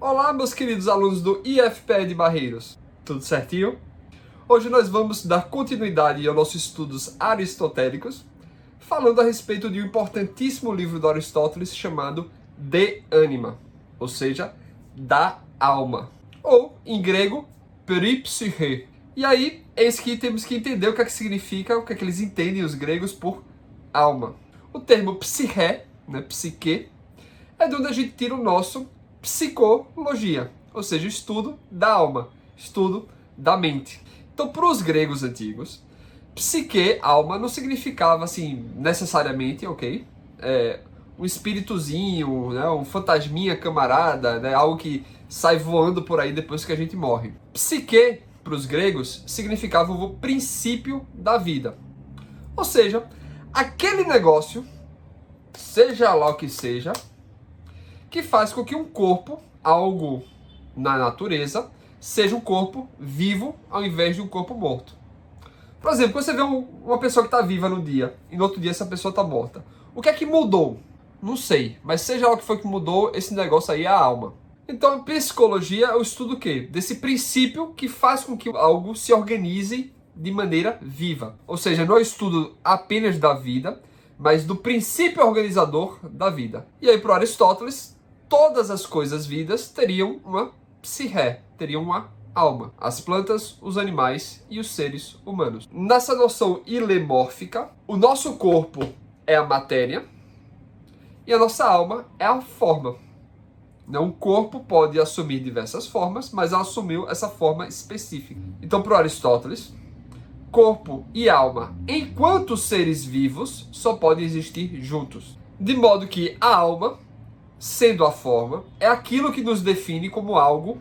Olá, meus queridos alunos do IFPE de Barreiros. Tudo certinho? Hoje nós vamos dar continuidade aos nossos estudos aristotélicos, falando a respeito de um importantíssimo livro de Aristóteles chamado De Anima, ou seja, da alma, ou em grego, peripsyche. E aí, eis que temos que entender o que é que significa, o que é que eles entendem, os gregos, por alma. O termo psiché, psique, é de onde a gente tira o nosso psicologia, ou seja, estudo da alma, estudo da mente. Então, para os gregos antigos, psique, alma, não significava assim necessariamente, ok? Um espíritozinho, né? Um fantasminha camarada, né? Algo que sai voando por aí depois que a gente morre. Psique, para os gregos, significava o princípio da vida. Ou seja, aquele negócio, seja lá o que seja, que faz com que um corpo, algo na natureza, seja um corpo vivo ao invés de um corpo morto. Por exemplo, quando você vê uma pessoa que está viva no dia e no outro dia essa pessoa está morta, o que é que mudou? Não sei, mas seja lá o que foi que mudou, esse negócio aí é a alma. Então a psicologia é o estudo do quê? Desse princípio que faz com que algo se organize de maneira viva. Ou seja, não é o estudo apenas da vida, mas do princípio organizador da vida. E aí para Aristóteles, todas as coisas vivas teriam uma psiché, teriam uma alma. As plantas, os animais e os seres humanos. Nessa noção ilemórfica, o nosso corpo é a matéria e a nossa alma é a forma. Um corpo pode assumir diversas formas, mas ela assumiu essa forma específica. Então, para Aristóteles, corpo e alma, enquanto seres vivos, só podem existir juntos. De modo que a alma, sendo a forma, é aquilo que nos define como algo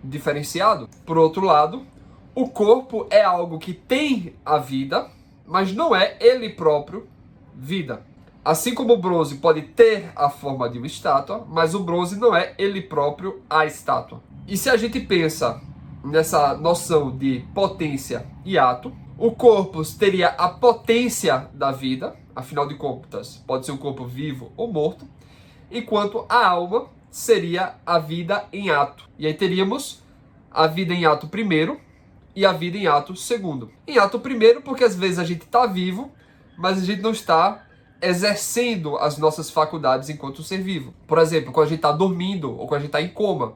diferenciado. Por outro lado, o corpo é algo que tem a vida, mas não é ele próprio vida. Assim como o bronze pode ter a forma de uma estátua, mas o bronze não é ele próprio a estátua. E se a gente pensa nessa noção de potência e ato, o corpo teria a potência da vida, afinal de contas, pode ser um corpo vivo ou morto, enquanto a alma seria a vida em ato. E aí teríamos a vida em ato primeiro e a vida em ato segundo. Em ato primeiro, porque às vezes a gente está vivo, mas a gente não está exercendo as nossas faculdades enquanto ser vivo. Por exemplo, quando a gente está dormindo ou quando a gente está em coma,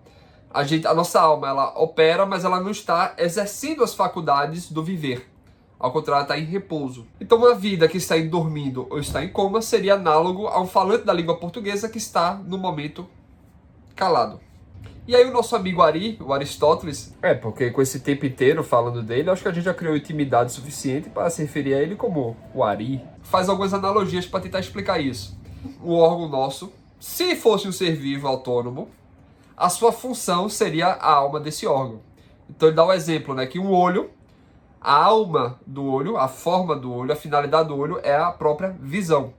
a nossa alma ela opera, mas ela não está exercendo as faculdades do viver. Ao contrário, está em repouso. Então, uma vida que está dormindo ou está em coma seria análogo a um falante da língua portuguesa que está no momento calado. E aí o nosso amigo Ari, o Aristóteles, porque com esse tempo inteiro falando dele, acho que a gente já criou intimidade suficiente para se referir a ele como o Ari. Faz algumas analogias para tentar explicar isso. O órgão nosso, se fosse um ser vivo autônomo, a sua função seria a alma desse órgão. Então ele dá o exemplo, que um olho, a alma do olho, a forma do olho, a finalidade do olho é a própria visão.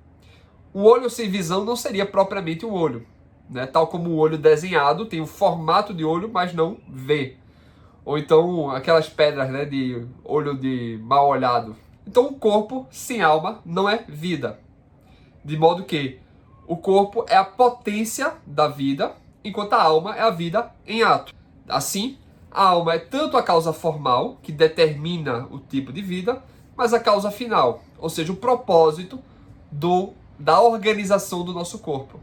O olho sem visão não seria propriamente um olho. Tal como o olho desenhado tem o formato de olho, mas não vê. Ou então aquelas pedras de olho de mal olhado. Então o corpo sem alma não é vida. De modo que o corpo é a potência da vida, enquanto a alma é a vida em ato. Assim, a alma é tanto a causa formal, que determina o tipo de vida, mas a causa final, ou seja, o propósito da organização do nosso corpo.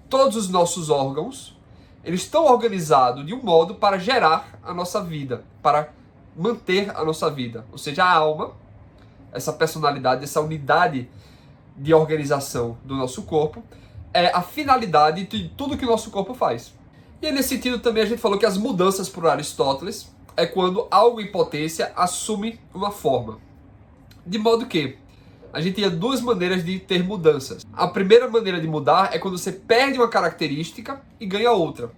Todos os nossos órgãos, eles estão organizados de um modo para gerar a nossa vida, para manter a nossa vida. Ou seja, a alma, essa personalidade, essa unidade de organização do nosso corpo, é a finalidade de tudo que o nosso corpo faz. E nesse sentido também a gente falou que as mudanças por Aristóteles é quando algo em potência assume uma forma. De modo que a gente tinha duas maneiras de ter mudanças. A primeira maneira de mudar é quando você perde uma característica e ganha outra.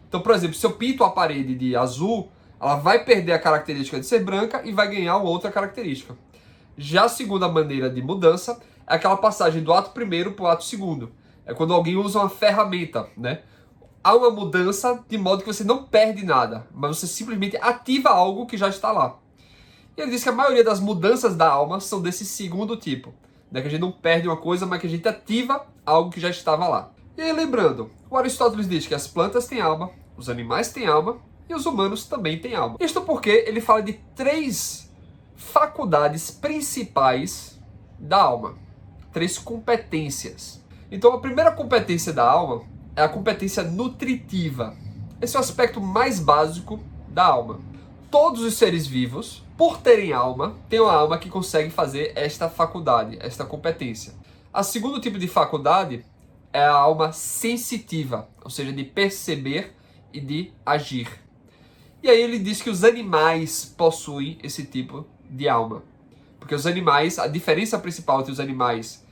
Então, por exemplo, se eu pinto a parede de azul, ela vai perder a característica de ser branca e vai ganhar uma outra característica. Já a segunda maneira de mudança é aquela passagem do ato primeiro para o ato segundo. É quando alguém usa uma ferramenta, Há uma mudança de modo que você não perde nada, mas você simplesmente ativa algo que já está lá. E ele diz que a maioria das mudanças da alma são desse segundo tipo. Que a gente não perde uma coisa, mas que a gente ativa algo que já estava lá. E aí, lembrando, o Aristóteles diz que as plantas têm alma, Os animais têm alma e os humanos também têm alma. Isto porque ele fala de 3 faculdades principais da alma. 3 competências. Então a primeira competência da alma é a competência nutritiva. Esse é o aspecto mais básico da alma. Todos os seres vivos, por terem alma, têm uma alma que consegue fazer esta faculdade, esta competência. A segundo tipo de faculdade é a alma sensitiva, ou seja, de perceber e de agir. E aí ele diz que os animais possuem esse tipo de alma. Porque os animais, a diferença principal entre os animais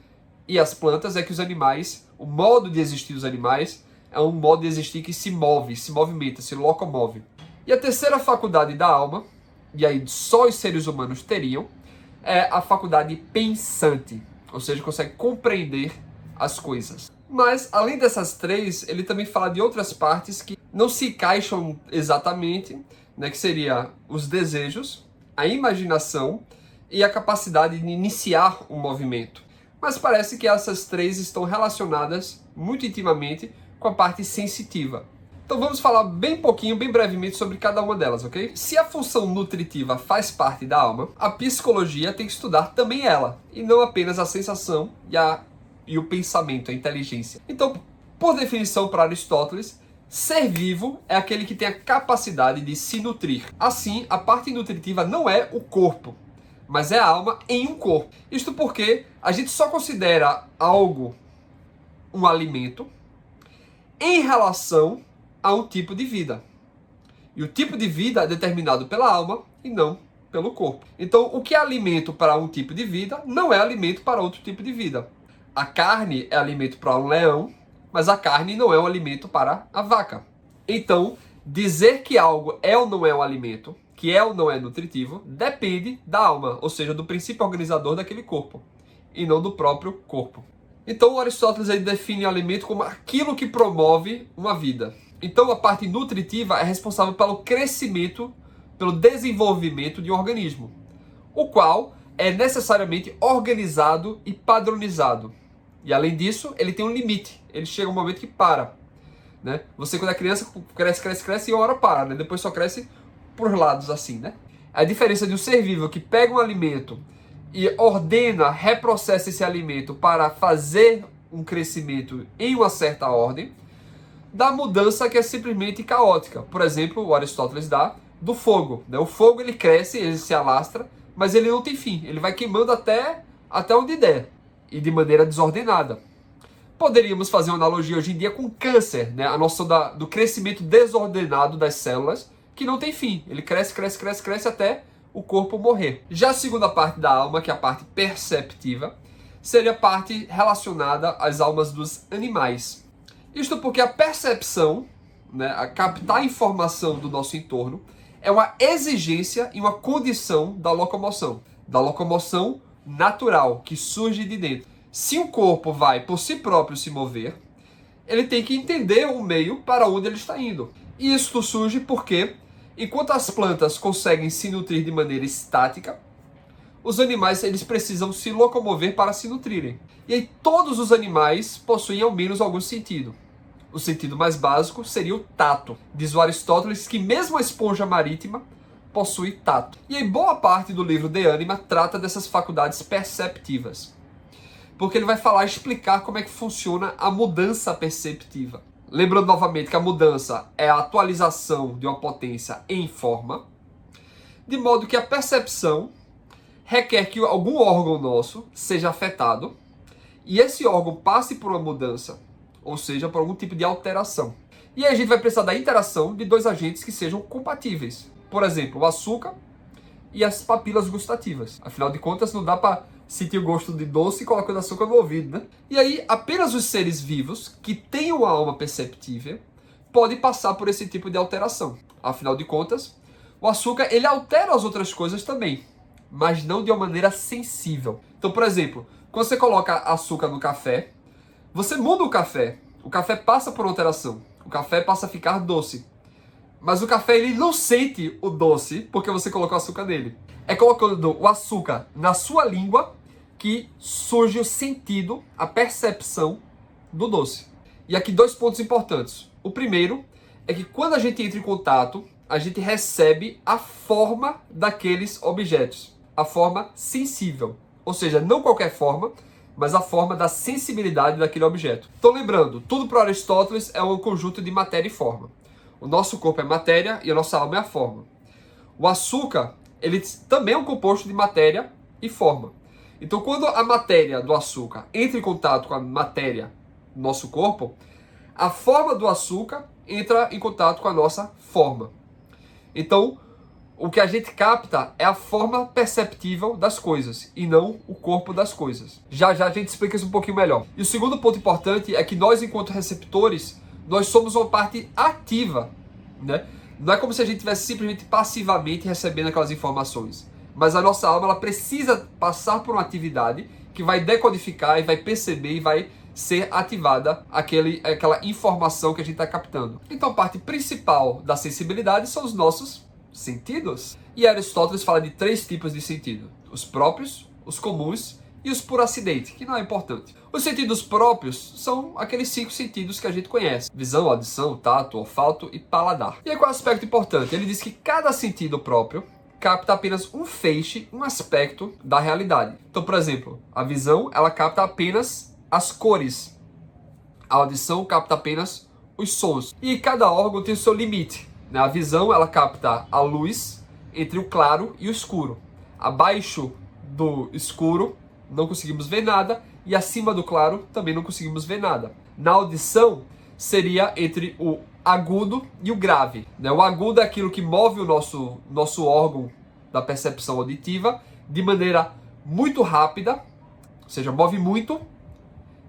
e as plantas é que os animais, o modo de existir dos animais é um modo de existir que se move, se movimenta, se locomove. E a terceira faculdade da alma, e aí só os seres humanos teriam, é a faculdade pensante, ou seja, consegue compreender as coisas. Mas, além dessas 3, ele também fala de outras partes que não se encaixam exatamente, né, que seria os desejos, a imaginação e a capacidade de iniciar um movimento. Mas parece que essas 3 estão relacionadas muito intimamente com a parte sensitiva. Então vamos falar bem pouquinho, bem brevemente sobre cada uma delas, ok? Se a função nutritiva faz parte da alma, a psicologia tem que estudar também ela, e não apenas a sensação e o pensamento, a inteligência. Então, por definição para Aristóteles, ser vivo é aquele que tem a capacidade de se nutrir. Assim, a parte nutritiva não é o corpo, mas é a alma em um corpo. Isto porque a gente só considera algo um alimento em relação a um tipo de vida. E o tipo de vida é determinado pela alma e não pelo corpo. Então, o que é alimento para um tipo de vida não é alimento para outro tipo de vida. A carne é alimento para um leão, mas a carne não é um alimento para a vaca. Então, dizer que algo é ou não é um alimento, que é ou não é nutritivo, depende da alma, ou seja, do princípio organizador daquele corpo, e não do próprio corpo. Então, o Aristóteles aí define o alimento como aquilo que promove uma vida. Então, a parte nutritiva é responsável pelo crescimento, pelo desenvolvimento de um organismo, o qual é necessariamente organizado e padronizado. E, além disso, ele tem um limite. Ele chega um momento que para. Né? Você, quando é criança, cresce e uma hora para. Né? Depois só cresce por lados assim. Né? A diferença de um ser vivo que pega um alimento e ordena, reprocessa esse alimento para fazer um crescimento em uma certa ordem, da mudança que é simplesmente caótica. Por exemplo, o Aristóteles dá do fogo. Né? O fogo ele cresce, ele se alastra, mas ele não tem fim. Ele vai queimando até onde der, e de maneira desordenada. Poderíamos fazer uma analogia hoje em dia com câncer, né? A noção do crescimento desordenado das células, que não tem fim. Ele cresce até o corpo morrer. Já a segunda parte da alma, que é a parte perceptiva, seria a parte relacionada às almas dos animais. Isto porque a percepção, né, a captar informação do nosso entorno, é uma exigência e uma condição da locomoção natural, que surge de dentro. Se o corpo vai por si próprio se mover, ele tem que entender o meio para onde ele está indo. E isto surge porque, enquanto as plantas conseguem se nutrir de maneira estática, os animais eles precisam se locomover para se nutrirem. E aí todos os animais possuem ao menos algum sentido. O sentido mais básico seria o tato. Diz o Aristóteles que mesmo a esponja marítima possui tato. E aí boa parte do livro De Anima trata dessas faculdades perceptivas. Porque ele vai explicar como é que funciona a mudança perceptiva. Lembrando novamente que a mudança é a atualização de uma potência em forma, de modo que a percepção requer que algum órgão nosso seja afetado e esse órgão passe por uma mudança, ou seja, por algum tipo de alteração. E aí a gente vai precisar da interação de 2 agentes que sejam compatíveis. Por exemplo, o açúcar e as papilas gustativas. Afinal de contas, não dá para sentir o gosto de doce colocando açúcar no ouvido, né? E aí, apenas os seres vivos que têm uma alma perceptível podem passar por esse tipo de alteração. Afinal de contas, o açúcar ele altera as outras coisas também, mas não de uma maneira sensível. Então, por exemplo, quando você coloca açúcar no café, você muda o café passa por alteração, o café passa a ficar doce. Mas o café ele não sente o doce porque você colocou açúcar nele. É colocando o açúcar na sua língua que surge o sentido, a percepção do doce. E aqui 2 pontos importantes. O primeiro é que quando a gente entra em contato, a gente recebe a forma daqueles objetos, a forma sensível. Ou seja, não qualquer forma, mas a forma da sensibilidade daquele objeto. Então lembrando, tudo para Aristóteles é um conjunto de matéria e forma. O nosso corpo é matéria e a nossa alma é a forma. O açúcar, ele também é um composto de matéria e forma. Então quando a matéria do açúcar entra em contato com a matéria do nosso corpo, a forma do açúcar entra em contato com a nossa forma. Então, o que a gente capta é a forma perceptível das coisas e não o corpo das coisas. Já já a gente explica isso um pouquinho melhor. E o segundo ponto importante é que nós, enquanto receptores, nós somos uma parte ativa, né? Não é como se a gente estivesse simplesmente passivamente recebendo aquelas informações. Mas a nossa alma, ela precisa passar por uma atividade que vai decodificar e vai perceber e vai ser ativada aquela informação que a gente está captando. Então a parte principal da sensibilidade são os nossos sentidos. E Aristóteles fala de 3 tipos de sentido: os próprios, os comuns e os por acidente, que não é importante. Os sentidos próprios são aqueles 5 sentidos que a gente conhece: visão, audição, tato, olfato e paladar. E aí qual é o aspecto importante? Ele diz que cada sentido próprio capta apenas um feixe, um aspecto da realidade. Então, por exemplo, a visão, ela capta apenas as cores. A audição capta apenas os sons. E cada órgão tem o seu limite, né? A visão, ela capta a luz entre o claro e o escuro. Abaixo do escuro não conseguimos ver nada e acima do claro também não conseguimos ver nada. Na audição seria entre o agudo e o grave, né? O agudo é aquilo que move o nosso órgão da percepção auditiva de maneira muito rápida, ou seja, move muito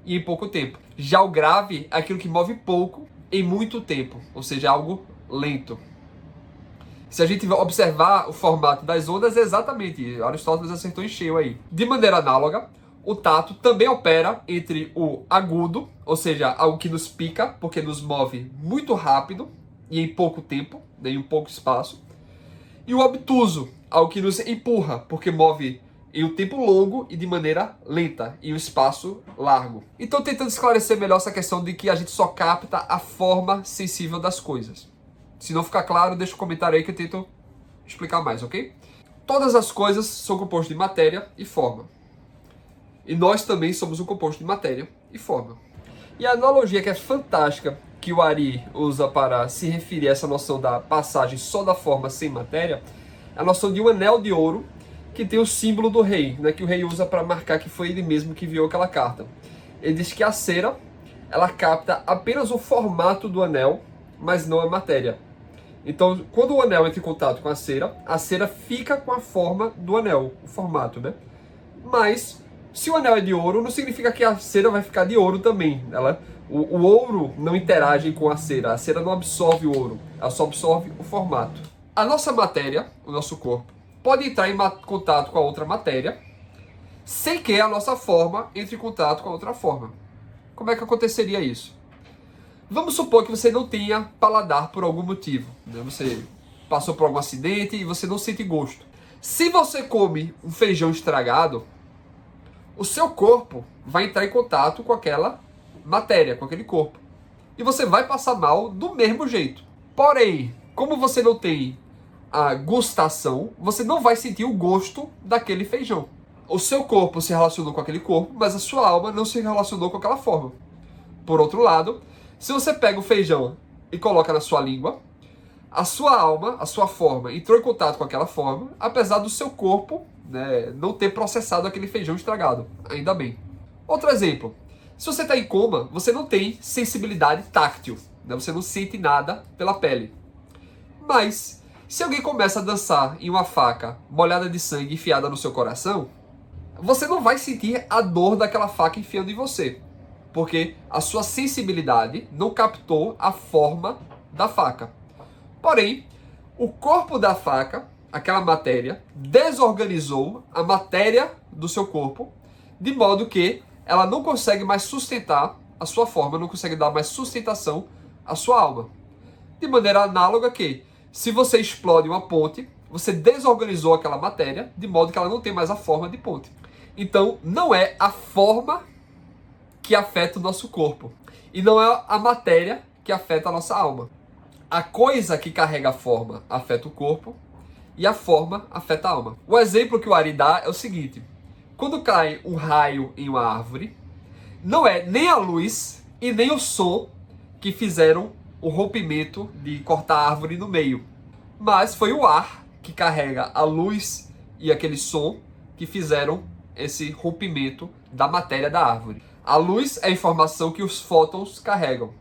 e em pouco tempo. Já o grave é aquilo que move pouco em muito tempo, ou seja, algo lento. Se a gente observar o formato das ondas, é exatamente, Aristóteles acertou em cheio aí. De maneira análoga, o tato também opera entre o agudo, ou seja, algo que nos pica, porque nos move muito rápido e em pouco tempo, né, em um pouco espaço, e o obtuso, algo que nos empurra, porque move em um tempo longo e de maneira lenta, em um espaço largo. Então, tentando esclarecer melhor essa questão de que a gente só capta a forma sensível das coisas. Se não ficar claro, deixa um comentário aí que eu tento explicar mais, ok? Todas as coisas são compostas de matéria e forma. E nós também somos um composto de matéria e forma. E a analogia que é fantástica que o Ari usa para se referir a essa noção da passagem só da forma sem matéria é a noção de um anel de ouro que tem o símbolo do rei, né, que o rei usa para marcar que foi ele mesmo que enviou aquela carta. Ele diz que a cera, ela capta apenas o formato do anel, mas não a matéria. Então, quando o anel entra em contato com a cera fica com a forma do anel, o formato, né? Mas, se o anel é de ouro, não significa que a cera vai ficar de ouro também. O ouro não interage com a cera não absorve o ouro, ela só absorve o formato. A nossa matéria, o nosso corpo, pode entrar em contato com a outra matéria, sem que a nossa forma entre em contato com a outra forma. Como é que aconteceria isso? Vamos supor que você não tenha paladar por algum motivo, né? Você passou por algum acidente e você não sente gosto. Se você come um feijão estragado, o seu corpo vai entrar em contato com aquela matéria, com aquele corpo. E você vai passar mal do mesmo jeito. Porém, como você não tem a gustação, você não vai sentir o gosto daquele feijão. O seu corpo se relacionou com aquele corpo, mas a sua alma não se relacionou com aquela forma. Por outro lado, se você pega o feijão e coloca na sua língua, a sua alma, a sua forma, entrou em contato com aquela forma, apesar do seu corpo, né, não ter processado aquele feijão estragado. Ainda bem. Outro exemplo. Se você está em coma, você não tem sensibilidade táctil, né? Você não sente nada pela pele. Mas, se alguém começa a dançar em uma faca molhada de sangue enfiada no seu coração, você não vai sentir a dor daquela faca enfiando em você, porque a sua sensibilidade não captou a forma da faca. Porém, o corpo da faca, aquela matéria, desorganizou a matéria do seu corpo, de modo que ela não consegue mais sustentar a sua forma, não consegue dar mais sustentação à sua alma. De maneira análoga que, se você explode uma ponte, você desorganizou aquela matéria, de modo que ela não tem mais a forma de ponte. Então, não é a forma que afeta o nosso corpo. E não é a matéria que afeta a nossa alma. A coisa que carrega a forma afeta o corpo e a forma afeta a alma. O exemplo que o Ari dá é o seguinte: quando cai um raio em uma árvore, não é nem a luz e nem o som que fizeram o rompimento de cortar a árvore no meio, mas foi o ar que carrega a luz e aquele som que fizeram esse rompimento da matéria da árvore. A luz é a informação que os fótons carregam.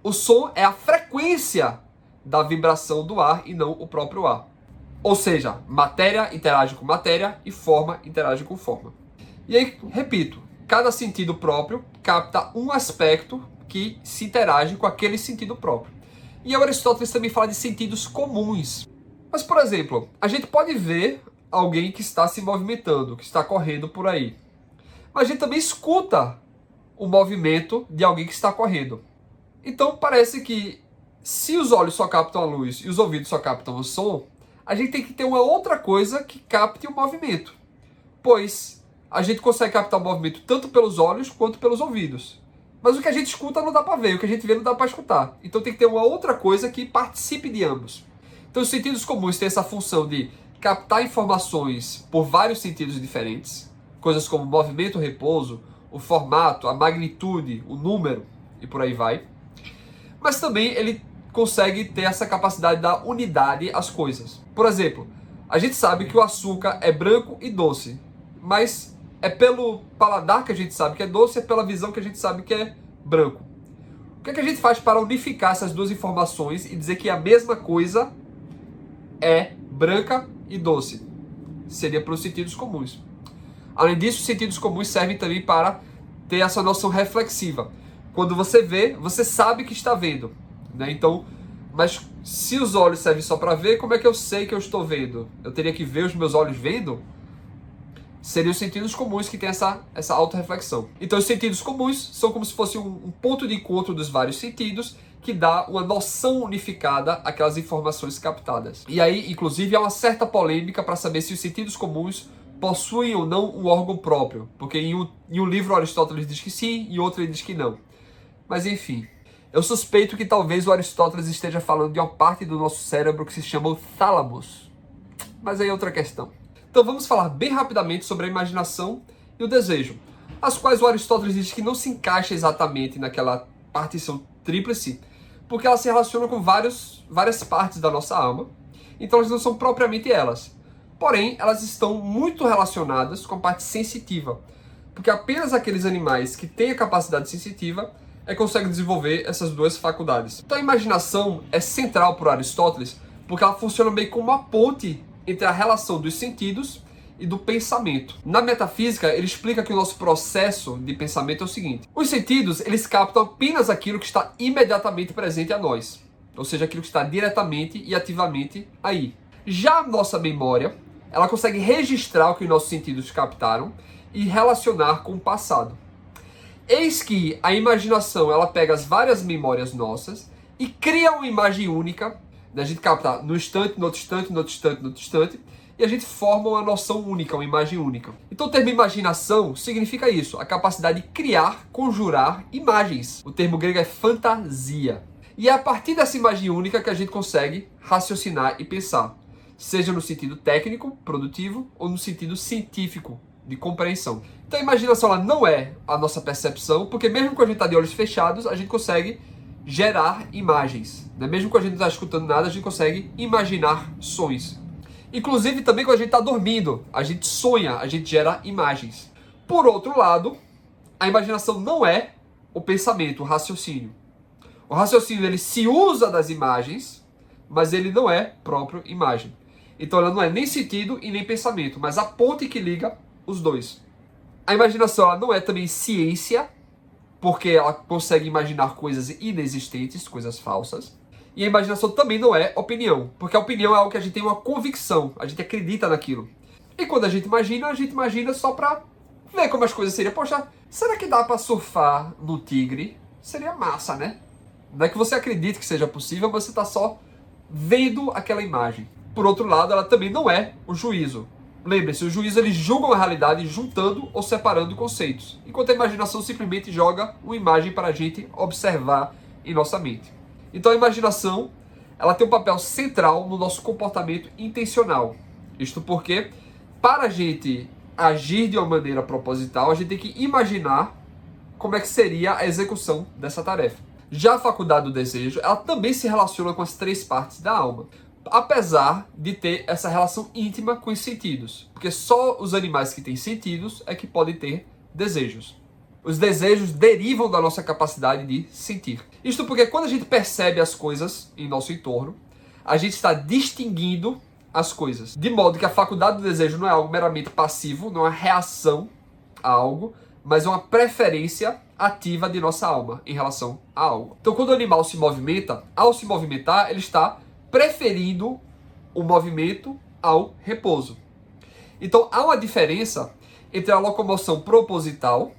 O som é a frequência da vibração do ar e não o próprio ar. Ou seja, matéria interage com matéria e forma interage com forma. E aí, repito, cada sentido próprio capta um aspecto que se interage com aquele sentido próprio. E Aristóteles também fala de sentidos comuns. Mas, por exemplo, a gente pode ver alguém que está se movimentando, que está correndo por aí. Mas a gente também escuta o movimento de alguém que está correndo. Então parece que se os olhos só captam a luz e os ouvidos só captam o som, a gente tem que ter uma outra coisa que capte o movimento. Pois a gente consegue captar o movimento tanto pelos olhos quanto pelos ouvidos. Mas o que a gente escuta não dá para ver, o que a gente vê não dá para escutar. Então tem que ter uma outra coisa que participe de ambos. Então os sentidos comuns têm essa função de captar informações por vários sentidos diferentes. Coisas como movimento, repouso, o formato, a magnitude, o número e por aí vai. Mas também ele consegue ter essa capacidade de dar unidade às coisas. Por exemplo, a gente sabe que o açúcar é branco e doce, mas é pelo paladar que a gente sabe que é doce, é pela visão que a gente sabe que é branco. O que é que a gente faz para unificar essas duas informações e dizer que a mesma coisa é branca e doce? Seria para os sentidos comuns. Além disso, os sentidos comuns servem também para ter essa noção reflexiva. Quando você vê, você sabe que está vendo, né? Então, mas se os olhos servem só para ver, como é que eu sei que eu estou vendo? Eu teria que ver os meus olhos vendo? Seriam os sentidos comuns que têm essa autorreflexão. Então, os sentidos comuns são como se fosse um ponto de encontro dos vários sentidos que dá uma noção unificada àquelas informações captadas. E aí, inclusive, há uma certa polêmica para saber se os sentidos comuns possuem ou não um órgão próprio. Porque em um livro Aristóteles diz que sim, em outro ele diz que não. Mas enfim, eu suspeito que talvez o Aristóteles esteja falando de uma parte do nosso cérebro que se chama o thalamus. Mas aí é outra questão. Então vamos falar bem rapidamente sobre a imaginação e o desejo, as quais o Aristóteles diz que não se encaixa exatamente naquela partição tríplice, porque ela se relaciona com várias partes da nossa alma, então elas não são propriamente elas. Porém, elas estão muito relacionadas com a parte sensitiva, porque apenas aqueles animais que têm a capacidade sensitiva conseguem desenvolver essas duas faculdades. Então a imaginação é central para Aristóteles, porque ela funciona meio como uma ponte entre a relação dos sentidos e do pensamento. Na metafísica, ele explica que o nosso processo de pensamento é o seguinte: os sentidos, eles captam apenas aquilo que está imediatamente presente a nós, ou seja, aquilo que está diretamente e ativamente aí. Já a nossa memória, ela consegue registrar o que os nossos sentidos captaram e relacionar com o passado. Eis que a imaginação, ela pega as várias memórias nossas e cria uma imagem única. A gente capta no instante, no outro instante, no outro instante, no outro instante, e a gente forma uma noção única, uma imagem única. Então o termo imaginação significa isso, a capacidade de criar, conjurar imagens. O termo grego é fantasia. E é a partir dessa imagem única que a gente consegue raciocinar e pensar, seja no sentido técnico, produtivo, ou no sentido científico, de compreensão. Então a imaginação, ela não é a nossa percepção, porque mesmo quando a gente está de olhos fechados, a gente consegue gerar imagens, né? Mesmo quando a gente não está escutando nada, a gente consegue imaginar sons. Inclusive também quando a gente está dormindo, a gente sonha, a gente gera imagens. Por outro lado, a imaginação não é o pensamento, o raciocínio. O raciocínio, ele se usa das imagens, mas ele não é próprio imagem. Então ela não é nem sentido e nem pensamento, mas a ponte que liga os dois. A imaginação, ela não é também ciência, porque ela consegue imaginar coisas inexistentes, coisas falsas. E a imaginação também não é opinião, porque a opinião é algo que a gente tem uma convicção, a gente acredita naquilo. E quando a gente imagina só pra ver como as coisas seriam. Poxa, será que dá pra surfar no tigre? Seria massa, né? Não é que você acredite que seja possível, mas você tá só vendo aquela imagem. Por outro lado, ela também não é o juízo. Lembre-se, o juízo, ele julga a realidade juntando ou separando conceitos, enquanto a imaginação simplesmente joga uma imagem para a gente observar em nossa mente. Então a imaginação, ela tem um papel central no nosso comportamento intencional. Isto porque, para a gente agir de uma maneira proposital, a gente tem que imaginar como é que seria a execução dessa tarefa. Já a faculdade do desejo, ela também se relaciona com as três partes da alma, apesar de ter essa relação íntima com os sentidos, porque só os animais que têm sentidos é que podem ter desejos. Os desejos derivam da nossa capacidade de sentir. Isto porque quando a gente percebe as coisas em nosso entorno, a gente está distinguindo as coisas. De modo que a faculdade do desejo não é algo meramente passivo, não é uma reação a algo, mas é uma preferência ativa de nossa alma em relação a algo. Então quando o animal se movimenta, ao se movimentar, ele está preferindo o movimento ao repouso. Então há uma diferença entre a locomoção proposital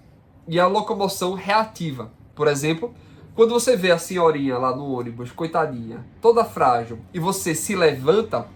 e a locomoção reativa. Por exemplo, quando você vê a senhorinha lá no ônibus, coitadinha, toda frágil, e você se levanta,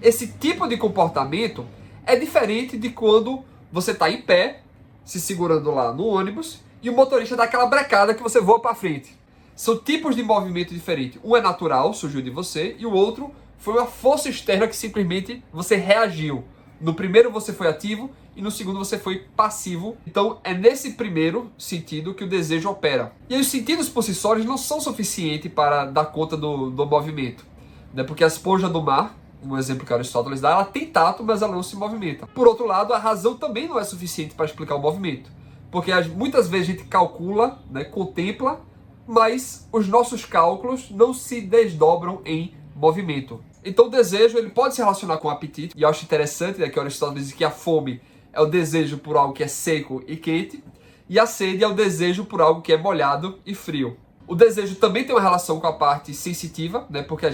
esse tipo de comportamento é diferente de quando você está em pé, se segurando lá no ônibus, e o motorista dá aquela brecada que você voa para frente. São tipos de movimento diferentes. Um é natural, surgiu de você, e o outro foi uma força externa que simplesmente você reagiu. No primeiro você foi ativo e no segundo você foi passivo. Então é nesse primeiro sentido que o desejo opera. E aí os sentidos por si só eles não são suficientes para dar conta do movimento. Né? Porque a esponja do mar, um exemplo que Aristóteles dá, ela tem tato, mas ela não se movimenta. Por outro lado, a razão também não é suficiente para explicar o movimento. Porque muitas vezes a gente calcula, né, contempla, mas os nossos cálculos não se desdobram em movimento. Então o desejo ele pode se relacionar com o apetite, e eu acho interessante, né, que Aristóteles diz que a fome é o desejo por algo que é seco e quente, e a sede é o desejo por algo que é molhado e frio. O desejo também tem uma relação com a parte sensitiva, né, porque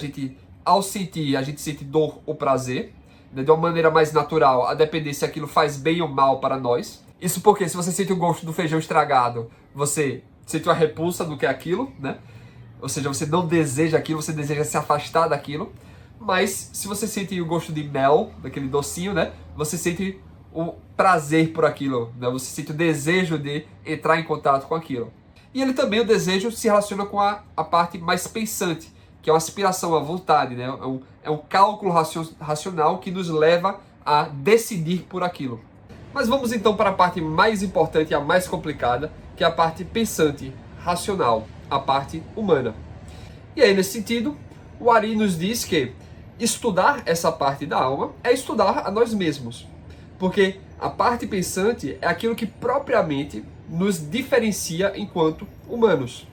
ao sentir, a gente sente dor ou prazer, né, de uma maneira mais natural, a depender se aquilo faz bem ou mal para nós. Isso porque se você sente o gosto do feijão estragado, você sente uma repulsa do que é aquilo, né? Ou seja, você não deseja aquilo, você deseja se afastar daquilo. Mas se você sente o gosto de mel, daquele docinho, né? Você sente o prazer por aquilo, né? Você sente o desejo de entrar em contato com aquilo. E ele também, o desejo, se relaciona com a parte mais pensante, que é uma aspiração à vontade, né? É um cálculo racional que nos leva a decidir por aquilo. Mas vamos então para a parte mais importante e a mais complicada, que é a parte pensante, racional, a parte humana. E aí, nesse sentido, o Ari nos diz que estudar essa parte da alma é estudar a nós mesmos. Porque a parte pensante é aquilo que propriamente nos diferencia enquanto humanos.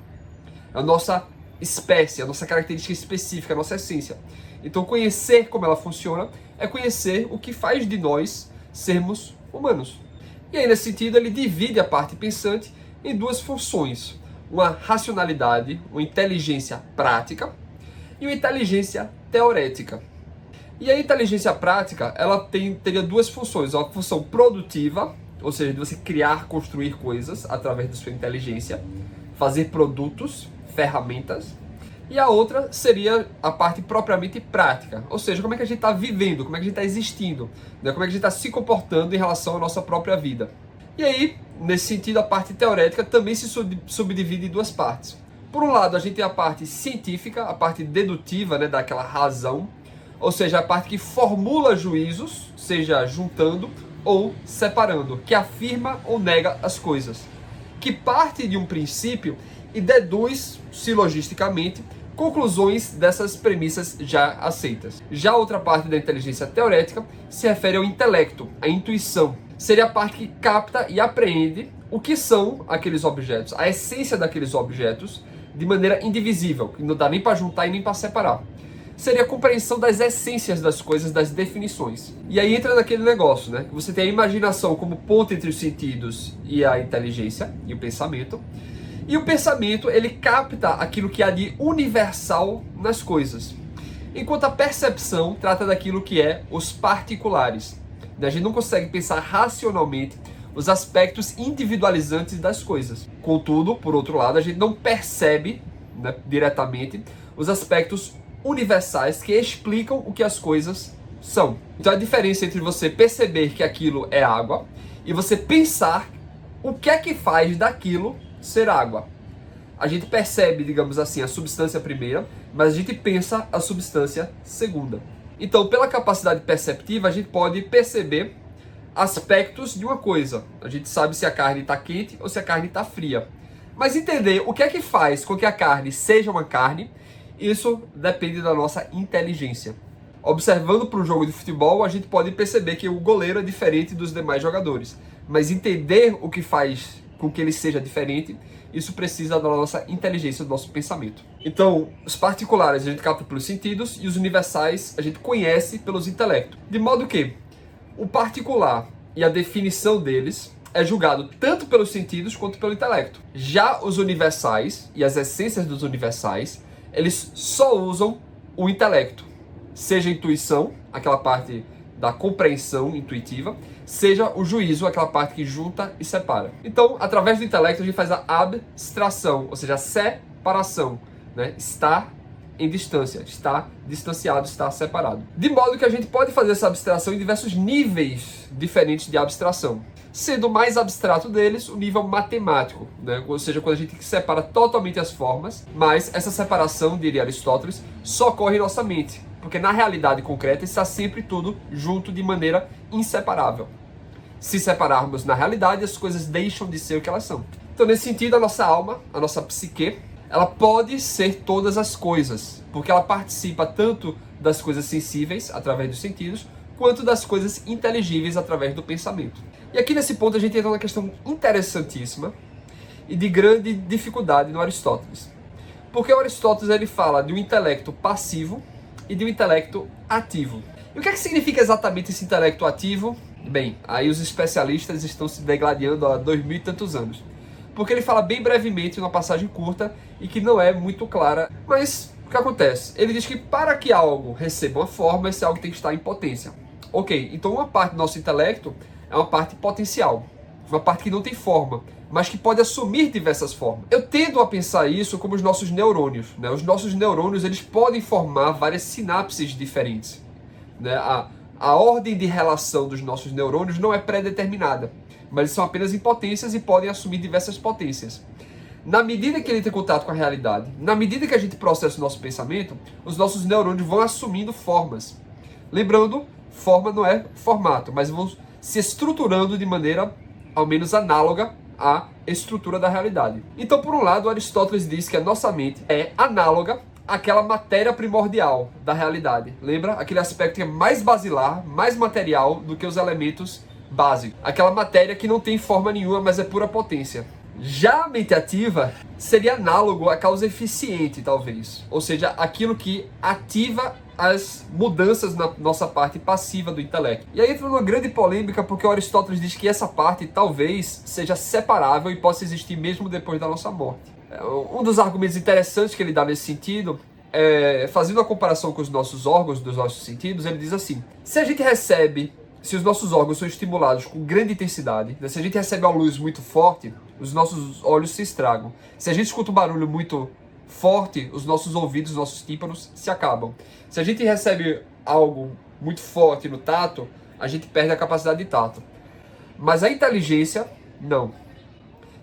A nossa espécie, a nossa característica específica, a nossa essência. Então conhecer como ela funciona é conhecer o que faz de nós sermos humanos. E aí, nesse sentido, ele divide a parte pensante em duas funções. Uma racionalidade, uma inteligência prática e uma inteligência teorética. E a inteligência prática, ela teria duas funções. Uma função produtiva, ou seja, de você criar, construir coisas através da sua inteligência, fazer produtos, ferramentas. E a outra seria a parte propriamente prática, ou seja, como é que a gente está vivendo, como é que a gente está existindo, né? Como é que a gente está se comportando em relação à nossa própria vida. E aí, nesse sentido, a parte teorética também se subdivide em duas partes. Por um lado, a gente tem a parte científica, a parte dedutiva, né, daquela razão, ou seja, a parte que formula juízos, seja juntando ou separando, que afirma ou nega as coisas, que parte de um princípio e deduz, silogisticamente, conclusões dessas premissas já aceitas. Já a outra parte da inteligência teorética se refere ao intelecto, à intuição. Seria a parte que capta e apreende o que são aqueles objetos, a essência daqueles objetos, de maneira indivisível, que não dá nem para juntar e nem para separar. Seria a compreensão das essências das coisas, das definições. E aí entra naquele negócio, né? Você tem a imaginação como ponto entre os sentidos e a inteligência e o pensamento. E o pensamento, ele capta aquilo que há de universal nas coisas. Enquanto a percepção trata daquilo que é os particulares. A gente não consegue pensar racionalmente os aspectos individualizantes das coisas. Contudo, por outro lado, a gente não percebe, né, diretamente os aspectos universais que explicam o que as coisas são. Então a diferença entre você perceber que aquilo é água e você pensar o que é que faz daquilo ser água. A gente percebe, digamos assim, a substância primeira, mas a gente pensa a substância segunda. Então, pela capacidade perceptiva, a gente pode perceber aspectos de uma coisa. A gente sabe se a carne está quente ou se a carne está fria. Mas entender o que é que faz com que a carne seja uma carne, isso depende da nossa inteligência. Observando para um jogo de futebol, a gente pode perceber que o goleiro é diferente dos demais jogadores. Mas entender o que faz com que ele seja diferente, isso precisa da nossa inteligência, do nosso pensamento. Então, os particulares a gente capta pelos sentidos e os universais a gente conhece pelos intelectos. De modo que o particular e a definição deles é julgado tanto pelos sentidos quanto pelo intelecto. Já os universais e as essências dos universais, eles só usam o intelecto. Seja a intuição, aquela parte da compreensão intuitiva, seja o juízo, aquela parte que junta e separa. Então, através do intelecto, a gente faz a abstração, ou seja, a separação, né? Estar em distância, estar distanciado, estar separado. De modo que a gente pode fazer essa abstração em diversos níveis diferentes de abstração. Sendo o mais abstrato deles, o nível matemático, né? Ou seja, quando a gente separa totalmente as formas, mas essa separação, diria Aristóteles, só ocorre em nossa mente, porque na realidade concreta está sempre tudo junto de maneira inseparável. Se separarmos na realidade, as coisas deixam de ser o que elas são. Então, nesse sentido, a nossa alma, a nossa psique, ela pode ser todas as coisas, porque ela participa tanto das coisas sensíveis, através dos sentidos, quanto das coisas inteligíveis, através do pensamento. E aqui nesse ponto a gente entra numa questão interessantíssima e de grande dificuldade no Aristóteles. Porque o Aristóteles ele fala de um intelecto passivo e de um intelecto ativo. E o que é que significa exatamente esse intelecto ativo? Bem, aí os especialistas estão se degladiando há 2000 e tantos anos. Porque ele fala bem brevemente numa passagem curta e que não é muito clara. Mas o que acontece? Ele diz que para que algo receba uma forma, esse algo tem que estar em potência. Ok, então uma parte do nosso intelecto é uma parte potencial, uma parte que não tem forma, mas que pode assumir diversas formas. Eu tendo a pensar isso como os nossos neurônios, né? Os nossos neurônios eles podem formar várias sinapses diferentes, né? A ordem de relação dos nossos neurônios não é pré-determinada, mas são apenas em potências e podem assumir diversas potências. Na medida que ele tem contato com a realidade, na medida que a gente processa o nosso pensamento, os nossos neurônios vão assumindo formas. Lembrando, forma não é formato, mas vão se estruturando de maneira, ao menos, análoga à estrutura da realidade. Então, por um lado, Aristóteles diz que a nossa mente é análoga àquela matéria primordial da realidade. Lembra? Aquele aspecto que é mais basilar, mais material do que os elementos básicos. Aquela matéria que não tem forma nenhuma, mas é pura potência. Já a mente ativa seria análogo à causa eficiente, talvez. Ou seja, aquilo que ativa as mudanças na nossa parte passiva do intelecto. E aí entra numa grande polêmica, porque o Aristóteles diz que essa parte talvez seja separável e possa existir mesmo depois da nossa morte. Um dos argumentos interessantes que ele dá nesse sentido é, fazendo a comparação com os nossos órgãos, dos nossos sentidos, ele diz assim: se os nossos órgãos são estimulados com grande intensidade, né, se a gente recebe uma luz muito forte, os nossos olhos se estragam. Se a gente escuta um barulho muito forte, os nossos ouvidos, os nossos tímpanos se acabam. Se a gente recebe algo muito forte no tato, a gente perde a capacidade de tato. Mas a inteligência, não.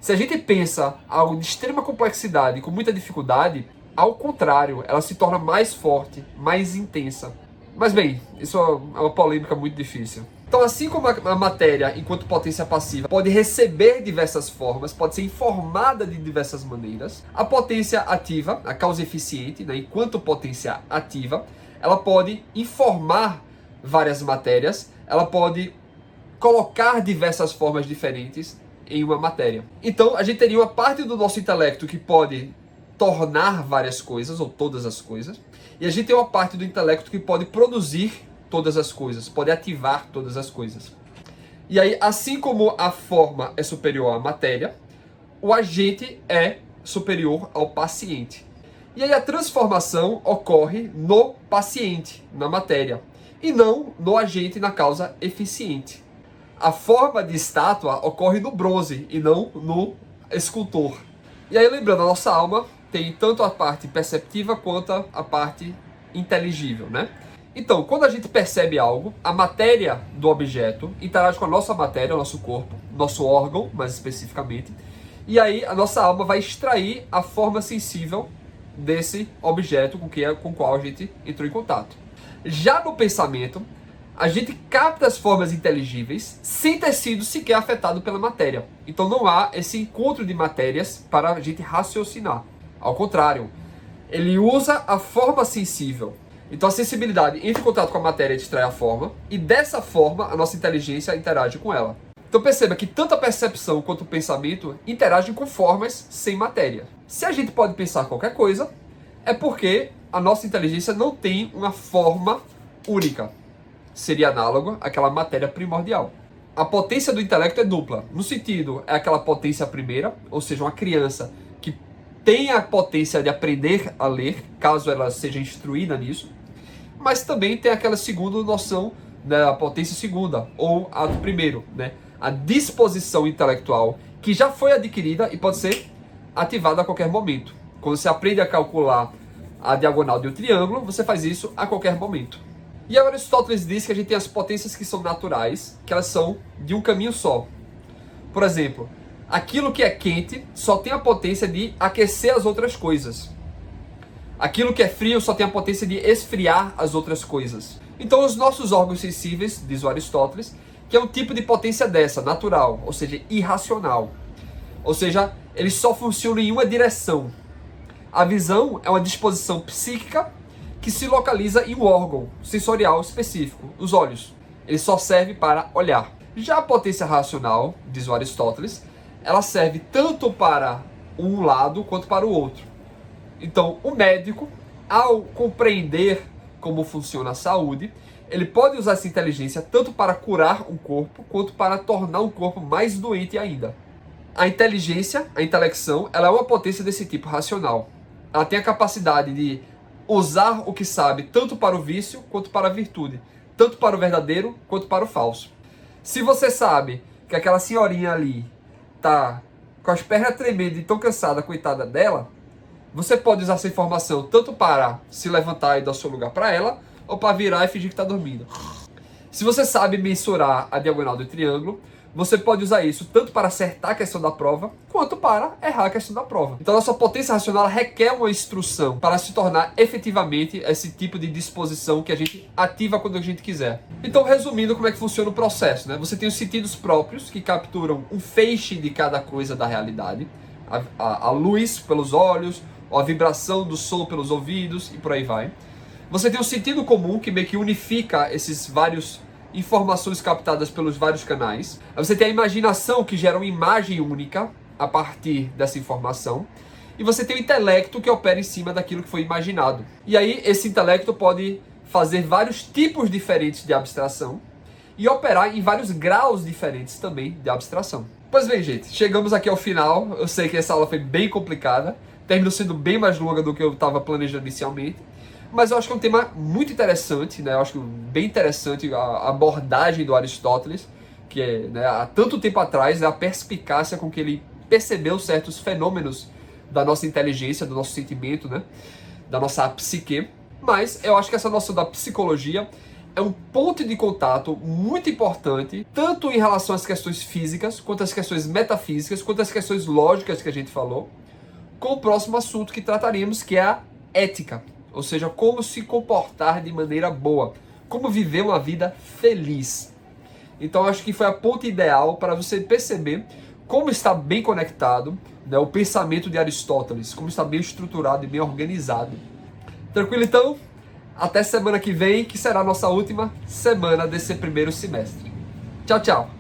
Se a gente pensa algo de extrema complexidade, com muita dificuldade, ao contrário, ela se torna mais forte, mais intensa. Mas bem, isso é uma polêmica muito difícil. Então, assim como a matéria, enquanto potência passiva, pode receber diversas formas, pode ser informada de diversas maneiras, a potência ativa, a causa eficiente, né, enquanto potência ativa, ela pode informar várias matérias, ela pode colocar diversas formas diferentes em uma matéria. Então, a gente teria uma parte do nosso intelecto que pode tornar várias coisas, ou todas as coisas, e a gente tem uma parte do intelecto que pode produzir todas as coisas, pode ativar todas as coisas. E aí, assim como a forma é superior à matéria, o agente é superior ao paciente. E aí a transformação ocorre no paciente, na matéria, e não no agente, na causa eficiente. A forma de estátua ocorre no bronze e não no escultor. E aí, lembrando, a nossa alma tem tanto a parte perceptiva quanto a parte inteligível, né? Então, quando a gente percebe algo, a matéria do objeto interage com a nossa matéria, o nosso corpo, nosso órgão, mais especificamente, e aí a nossa alma vai extrair a forma sensível desse objeto com o qual a gente entrou em contato. Já no pensamento, a gente capta as formas inteligíveis sem ter sido sequer afetado pela matéria. Então não há esse encontro de matérias para a gente raciocinar. Ao contrário, ele usa a forma sensível. Então a sensibilidade entra em contato com a matéria e distrai a forma, e dessa forma a nossa inteligência interage com ela. Então perceba que tanto a percepção quanto o pensamento interagem com formas sem matéria. Se a gente pode pensar qualquer coisa, é porque a nossa inteligência não tem uma forma única. Seria análogo àquela matéria primordial. A potência do intelecto é dupla. No sentido, é aquela potência primeira, ou seja, uma criança que tem a potência de aprender a ler, caso ela seja instruída nisso, mas também tem aquela segunda noção da potência segunda, ou ato primeiro, né? A disposição intelectual que já foi adquirida e pode ser ativada a qualquer momento. Quando você aprende a calcular a diagonal de um triângulo, você faz isso a qualquer momento. E agora Aristóteles diz que a gente tem as potências que são naturais, que elas são de um caminho só. Por exemplo, aquilo que é quente só tem a potência de aquecer as outras coisas. Aquilo que é frio só tem a potência de esfriar as outras coisas. Então os nossos órgãos sensíveis, diz o Aristóteles, que é um tipo de potência dessa, natural, ou seja, irracional. Ou seja, eles só funcionam em uma direção. A visão é uma disposição psíquica que se localiza em um órgão sensorial específico, os olhos. Ele só serve para olhar. Já a potência racional, diz o Aristóteles, ela serve tanto para um lado quanto para o outro. Então, o médico, ao compreender como funciona a saúde, ele pode usar essa inteligência tanto para curar um corpo, quanto para tornar um corpo mais doente ainda. A inteligência, a intelecção, ela é uma potência desse tipo racional. Ela tem a capacidade de usar o que sabe tanto para o vício quanto para a virtude, tanto para o verdadeiro quanto para o falso. Se você sabe que aquela senhorinha ali tá com as pernas tremendo e tão cansada, coitada dela, você pode usar essa informação tanto para se levantar e dar o seu lugar para ela, ou para virar e fingir que está dormindo. Se você sabe mensurar a diagonal do triângulo, você pode usar isso tanto para acertar a questão da prova, quanto para errar a questão da prova. Então, a sua potência racional requer uma instrução para se tornar efetivamente esse tipo de disposição que a gente ativa quando a gente quiser. Então, resumindo como é que funciona o processo, né? Você tem os sentidos próprios, que capturam um feixe de cada coisa da realidade. A luz pelos olhos, a vibração do som pelos ouvidos e por aí vai. Você tem o sentido comum, que meio que unifica esses vários informações captadas pelos vários canais. Você tem a imaginação, que gera uma imagem única a partir dessa informação. E você tem o intelecto, que opera em cima daquilo que foi imaginado. E aí esse intelecto pode fazer vários tipos diferentes de abstração e operar em vários graus diferentes também de abstração. Pois bem, gente, chegamos aqui ao final. Eu sei que essa aula foi bem complicada, terminou sendo bem mais longa do que eu estava planejando inicialmente. Mas eu acho que é um tema muito interessante, né? Eu acho bem interessante a abordagem do Aristóteles, que é, né, há tanto tempo atrás, a perspicácia com que ele percebeu certos fenômenos da nossa inteligência, do nosso sentimento, né? Da nossa psique. Mas eu acho que essa noção da psicologia é um ponto de contato muito importante, tanto em relação às questões físicas, quanto às questões metafísicas, quanto às questões lógicas que a gente falou, com o próximo assunto que trataremos, que é a ética. Ou seja, como se comportar de maneira boa, como viver uma vida feliz. Então acho que foi a ponte ideal para você perceber como está bem conectado, né, o pensamento de Aristóteles, como está bem estruturado e bem organizado. Tranquilo então? Até semana que vem, que será a nossa última semana desse primeiro semestre. Tchau, tchau!